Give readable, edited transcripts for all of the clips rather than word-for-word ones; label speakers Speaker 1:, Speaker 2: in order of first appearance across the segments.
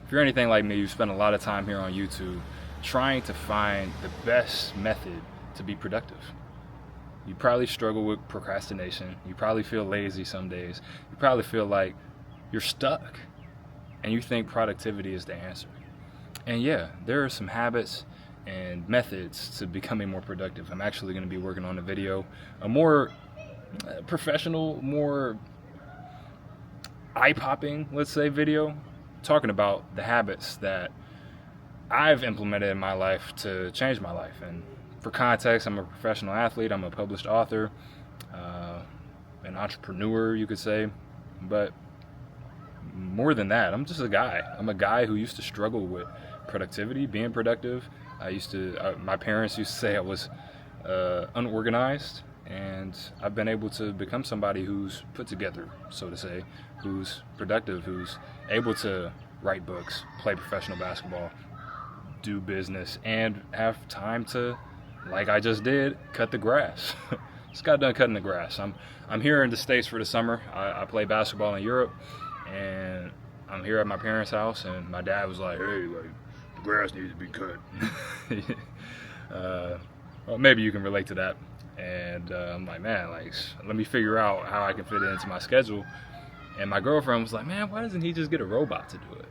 Speaker 1: if you're anything like me, you spend a lot of time here on YouTube trying to find the best method to be productive. You probably struggle with procrastination. You probably feel lazy some days. You probably feel like you're stuck and you think productivity is the answer. And yeah, there are some habits and methods to becoming more productive. I'm actually going to be working on a video, a more professional, more eye-popping, let's say, video, talking about the habits that I've implemented in my life to change my life. And for context, I'm a professional athlete, I'm a published author, an entrepreneur, you could say, but more than that, I'm just a guy. I'm a guy who used to struggle with productivity, being productive. My parents used to say I was unorganized, and I've been able to become somebody who's put together, so to say, who's productive, who's able to write books, play professional basketball, do business, and have time to, like I just did, cut the grass. Just got done cutting the grass. I'm here in the States for the summer. I play basketball in Europe, and I'm here at my parents' house, and my dad was like, hey, like, the grass needs to be cut. Well, maybe you can relate to that. And I'm like, man, like, let me figure out how I can fit it into my schedule. And my girlfriend was like, man, why doesn't he just get a robot to do it?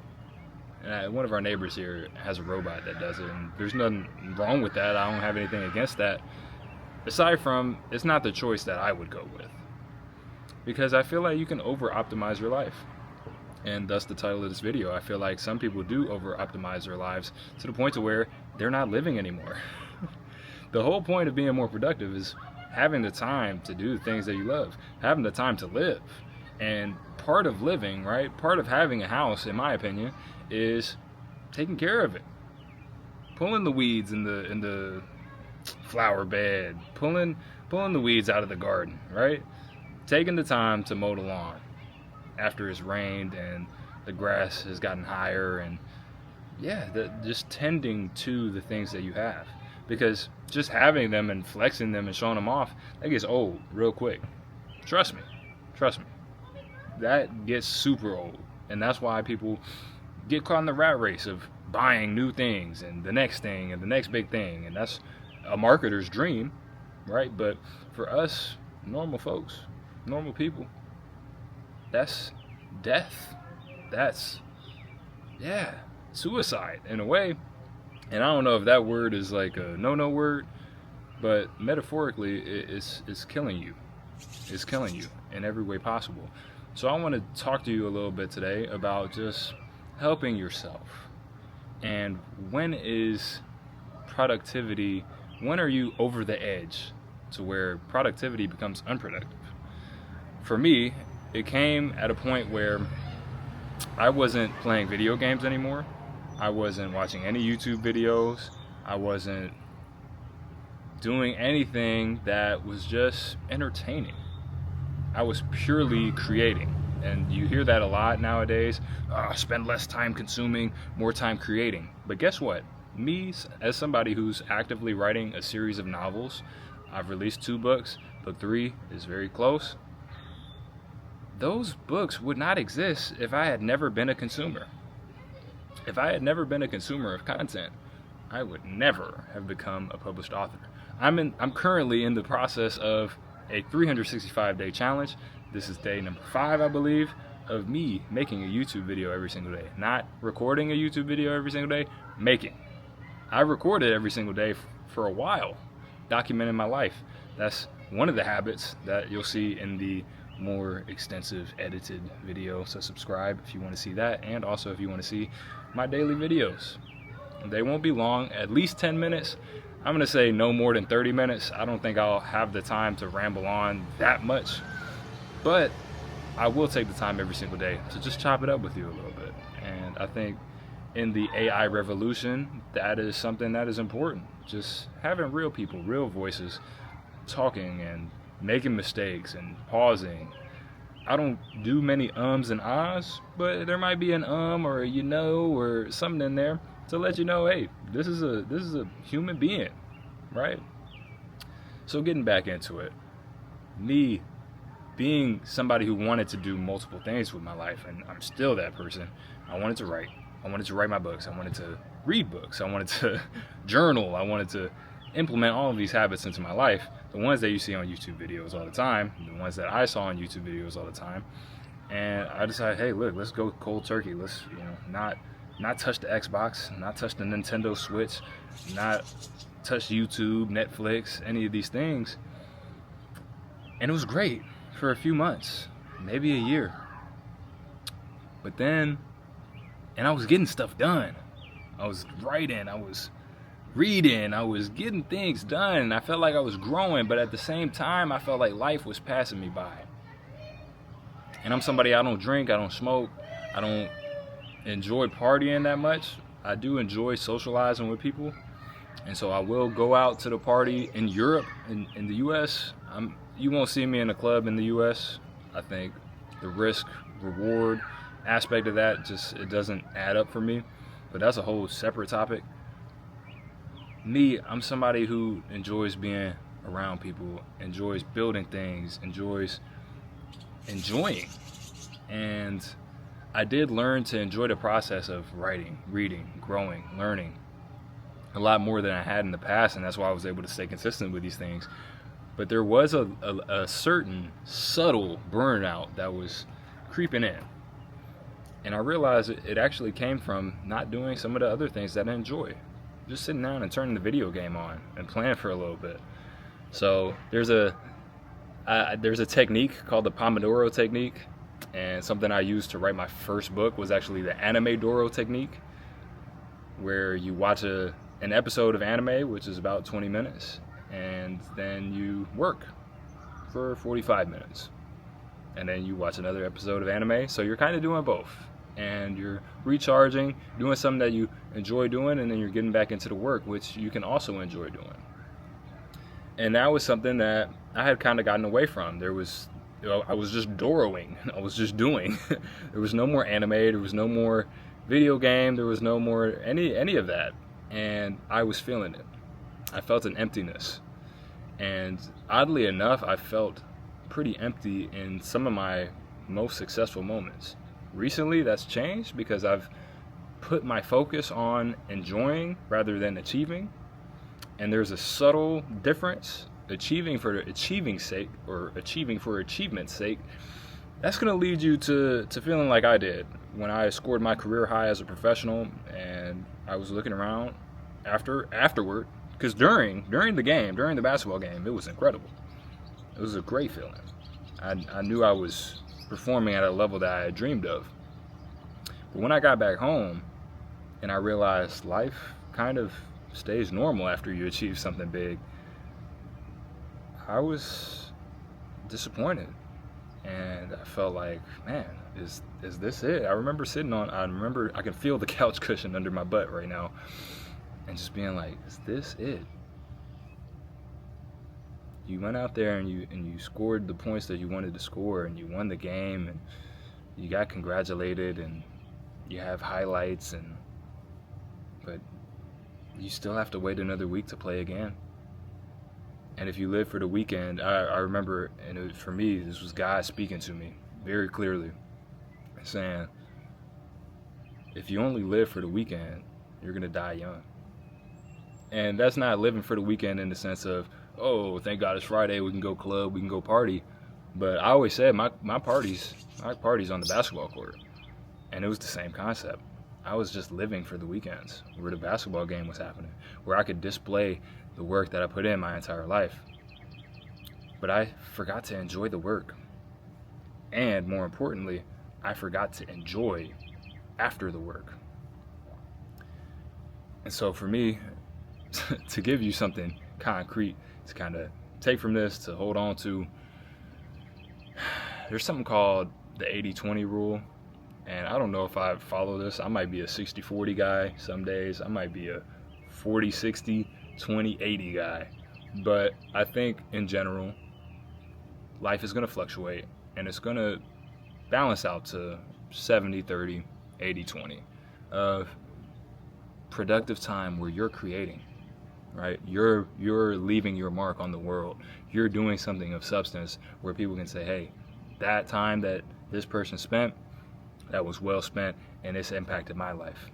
Speaker 1: And one of our neighbors here has a robot that does it, and there's nothing wrong with that. I don't have anything against that. Aside from, it's not the choice that I would go with. Because I feel like you can over-optimize your life. And thus the title of this video. I feel like some people do over-optimize their lives to the point to where they're not living anymore. The whole point of being more productive is having the time to do the things that you love, having the time to live. And part of living, right, part of having a house, in my opinion, is taking care of it. Pulling the weeds in the flower bed, pulling the weeds out of the garden, right? Taking the time to mow the lawn after it's rained and the grass has gotten higher, and yeah, just tending to the things that you have. Because just having them and flexing them and showing them off, that gets old real quick. Trust me. That gets super old. And that's why people get caught in the rat race of buying new things and the next thing and the next big thing. And that's a marketer's dream, right? But for us, normal folks, normal people, that's death. That's, yeah, suicide in a way. And I don't know if that word is like a no-no word, but metaphorically, it's killing you. It's killing you in every way possible. So I want to talk to you a little bit today about just helping yourself. And when is productivity, when are you over the edge to where productivity becomes unproductive? For me, it came at a point where I wasn't playing video games anymore. I wasn't watching any YouTube videos. I wasn't doing anything that was just entertaining. I was purely creating. And you hear that a lot nowadays. Spend less time consuming, more time creating. But guess what? Me, as somebody who's actively writing a series of novels, I've released 2 books. Book 3 is very close. Those books would not exist if I had never been a consumer. If I had never been a consumer of content, I would never have become a published author. I'm currently in the process of a 365-day challenge. This is day number 5, I believe, of me making a YouTube video every single day. Not recording a YouTube video every single day, making. I recorded every single day for a while, documenting my life. That's one of the habits that you'll see in the more extensive edited video. So subscribe if you want to see that, and also if you want to see my daily videos. They won't be long, at least 10 minutes. I'm going to say no more than 30 minutes. I don't think I'll have the time to ramble on that much, but I will take the time every single day to just chop it up with you a little bit. And I think in the AI revolution, that is something that is important. Just having real people, real voices, talking and making mistakes and pausing. I don't do many ums and ahs, but there might be an or a or something in there to let you know, hey, this is a human being, right? So getting back into it, me being somebody who wanted to do multiple things with my life, and I'm still that person. I wanted to write, I wanted to write my books. I wanted to read books. I wanted to journal. I wanted to implement all of these habits into my life. The ones that you see on YouTube videos all the time, the ones that I saw on YouTube videos all the time. And I decided, hey, look, let's go cold turkey. Let's, not touch the Xbox, not touch the Nintendo Switch, not touch YouTube, Netflix, any of these things. And it was great for a few months, maybe a year. But then, and I was getting stuff done. I was writing, I was reading, I was getting things done, and I felt like I was growing, but at the same time, I felt like life was passing me by. And I'm somebody, I don't drink, I don't smoke, I don't enjoy partying that much. I do enjoy socializing with people, and so I will go out to the party in Europe. In the US, you won't see me in a club in the US. I think the risk reward aspect of that it doesn't add up for me, but that's a whole separate topic. Me, I'm somebody who enjoys being around people, enjoys building things, enjoys enjoying. And I did learn to enjoy the process of writing, reading, growing, learning a lot more than I had in the past, and that's why I was able to stay consistent with these things. But there was a certain subtle burnout that was creeping in. And I realized it actually came from not doing some of the other things that I enjoy. Just sitting down and turning the video game on and playing for a little bit. So there's a technique called the Pomodoro technique, and something I used to write my first book was actually the Anime-doro technique, where you watch an episode of anime, which is about 20 minutes, and then you work for 45 minutes. And then you watch another episode of anime, so you're kind of doing both. And you're recharging, doing something that you enjoy doing, and then you're getting back into the work, which you can also enjoy doing. And that was something that I had kind of gotten away from. I was just doroing. I was just doing. There was no more anime. There was no more video game. There was no more any of that. And I was feeling it. I felt an emptiness. And oddly enough, I felt pretty empty in some of my most successful moments. Recently, that's changed because I've put my focus on enjoying rather than achieving. And there's a subtle difference. Achieving for achieving's sake, or achieving for achievement's sake, that's going to lead you to feeling like I did when I scored my career high as a professional, and I was looking around afterward, because during the basketball game, it was incredible. It was a great feeling. I knew I was performing at a level that I had dreamed of. But when I got back home and I realized life kind of stays normal after you achieve something big, I was disappointed. And I felt like, man, is this it? I remember I can feel the couch cushion under my butt right now, and just being like, is this it? You went out there and you scored the points that you wanted to score, and you won the game, and you got congratulated, and you have highlights, but you still have to wait another week to play again. And if you live for the weekend, I remember, and for me, this was God speaking to me very clearly, saying, if you only live for the weekend, you're going to die young. And that's not living for the weekend in the sense of, oh, thank God it's Friday, we can go club, we can go party. But I always said my parties on the basketball court. And it was the same concept. I was just living for the weekends where the basketball game was happening, where I could display the work that I put in my entire life. But I forgot to enjoy the work. And more importantly, I forgot to enjoy after the work. And so for me, to give you something concrete to kind of take from this, to hold on to, there's something called the 80-20 rule. And I don't know if I follow this. I might be a 60-40 guy some days. I might be a 40-60, 20-80 guy. But I think in general, life is going to fluctuate, and it's going to balance out to 70-30, 80-20 of productive time where you're creating, right? You're leaving your mark on the world. You're doing something of substance where people can say, hey, that time that this person spent, that was well spent, and it's impacted my life.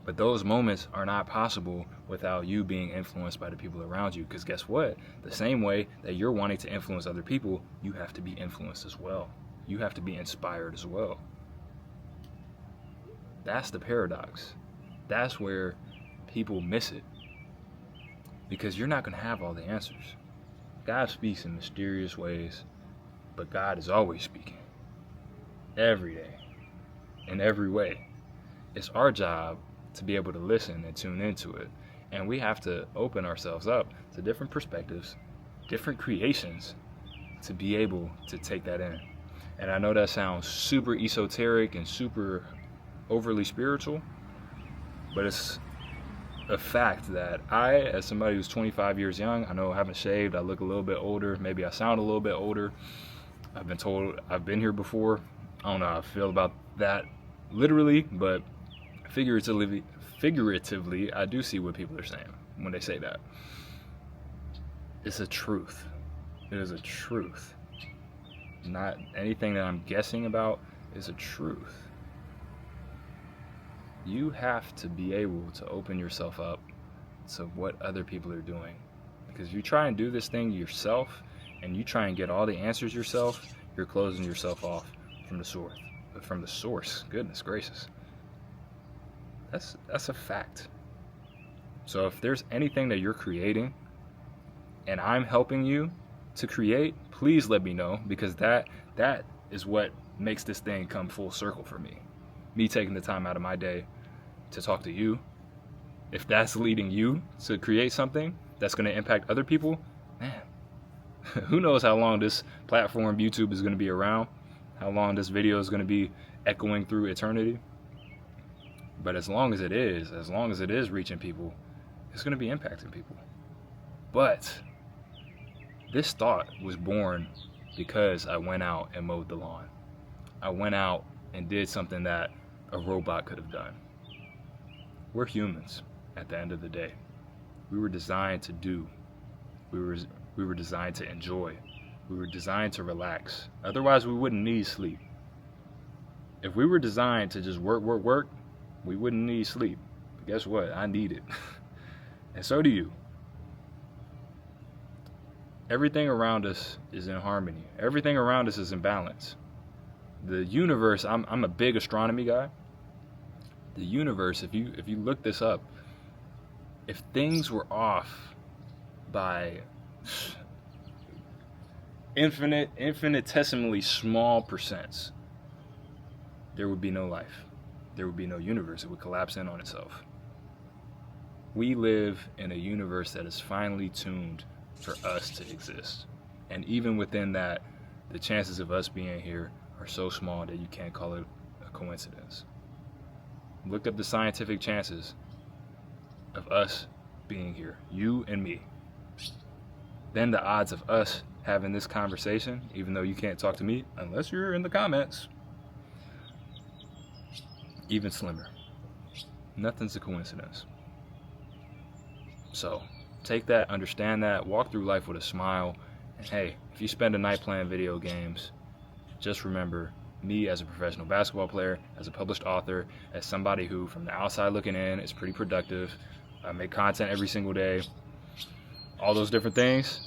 Speaker 1: But those moments are not possible without you being influenced by the people around you. Because guess what? The same way that you're wanting to influence other people, you have to be influenced as well. You have to be inspired as well. That's the paradox. That's where people miss it. Because you're not going to have all the answers. God speaks in mysterious ways, but God is always speaking. Every day. In every way. It's our job to be able to listen and tune into it. And we have to open ourselves up to different perspectives, different creations, to be able to take that in. And I know that sounds super esoteric and super overly spiritual, but it's a fact that I, as somebody who's 25 years young, I know I haven't shaved, I look a little bit older, maybe I sound a little bit older. I've been told I've been here before. I don't know how I feel about that literally, but figuratively, I do see what people are saying when they say that. It's a truth. It is a truth. Not anything that I'm guessing about, is a truth. You have to be able to open yourself up to what other people are doing. Because if you try and do this thing yourself, and you try and get all the answers yourself, you're closing yourself off from the source. From the source, goodness gracious. That's a fact. So if there's anything that you're creating and I'm helping you to create, please let me know, because that is what makes this thing come full circle for me. Me taking the time out of my day to talk to you. If that's leading you to create something that's going to impact other people, man, who knows how long this platform, YouTube, is going to be around, how long this video is going to be echoing through eternity. But as long as it is reaching people, it's going to be impacting people. But this thought was born because I went out and mowed the lawn. I went out and did something that a robot could have done. We're humans at the end of the day. We were designed to do. We were designed to enjoy. We were designed to relax. Otherwise, we wouldn't need sleep. If we were designed to just work, we wouldn't need sleep. But guess what? I need it. And so do you. Everything around us is in harmony. Everything around us is in balance. The universe, I'm a big astronomy guy. The universe, if you look this up, if things were off by infinitesimally small percents, there would be no life. There would be no universe. It would collapse in on itself. We live in a universe that is finely tuned for us to exist. And even within that, the chances of us being here are so small that you can't call it a coincidence. Look up the scientific chances of us being here, you and me. Then the odds of us having this conversation, even though you can't talk to me unless you're in the comments, even slimmer. Nothing's a coincidence. So take that, understand that, walk through life with a smile. And hey, if you spend a night playing video games, just remember, me as a professional basketball player, as a published author, as somebody who from the outside looking in is pretty productive, I make content every single day, all those different things.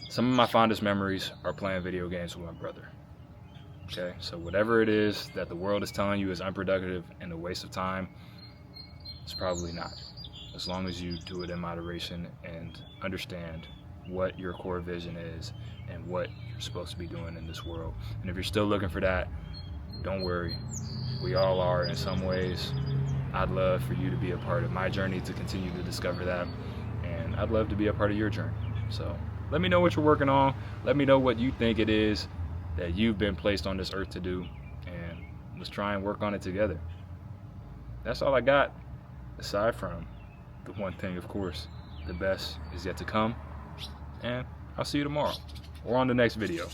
Speaker 1: Some of my fondest memories are playing video games with my brother. Okay, so whatever it is that the world is telling you is unproductive and a waste of time, it's probably not. As long as you do it in moderation and understand what your core vision is and what you're supposed to be doing in this world. And if you're still looking for that, don't worry. We all are in some ways. I'd love for you to be a part of my journey to continue to discover that. And I'd love to be a part of your journey. So let me know what you're working on. Let me know what you think it is that you've been placed on this earth to do. And let's try and work on it together. That's all I got. Aside from the one thing, of course, the best is yet to come. And I'll see you tomorrow or on the next video.